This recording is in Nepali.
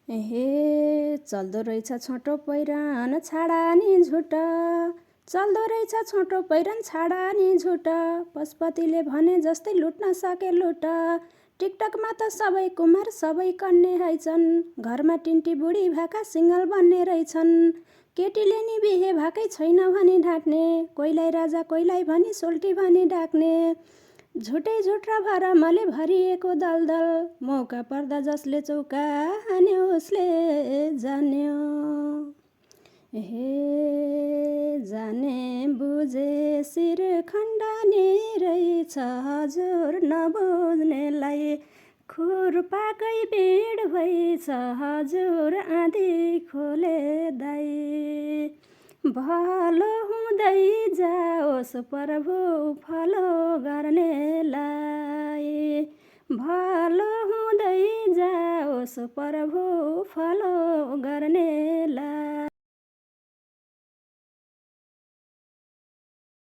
हे चल्दो रहेछ छोटो पहिरन छाडा नि झुट, चल्दो रहेछ छोटो पहिरन छाडा नि झुट, पशुपतिले भने जस्तै लुट्न सके लुट। टिकटकमा त सबै कुमार सबै कन्ने हैछन्, घरमा टिन्टी बुढी भाका सिङ्गल बन्ने रहेछन्। केटीले नि बिहे भाकै छैन भनी ढाँट्ने, कोइलाई राजा कोइलाई भनी सोल्टी भनी ढाक्ने। झुटै झुट र भरमले भरिएको दलदल, मौका पर्दा जसले चौका हान्यो उसले जान्यो। हे जाने बुझे शिर खण्डनी रहेछ हजुर नबुझ्नेलाई, खुरपाकै भिड भएछ हजुर आँधी खोले दाइ। भलो हुँदै जाओस् प्रभु फलो गर्नेलाई, भलो हुँदै जाओस् प्रभु फलो गर्नेलाई।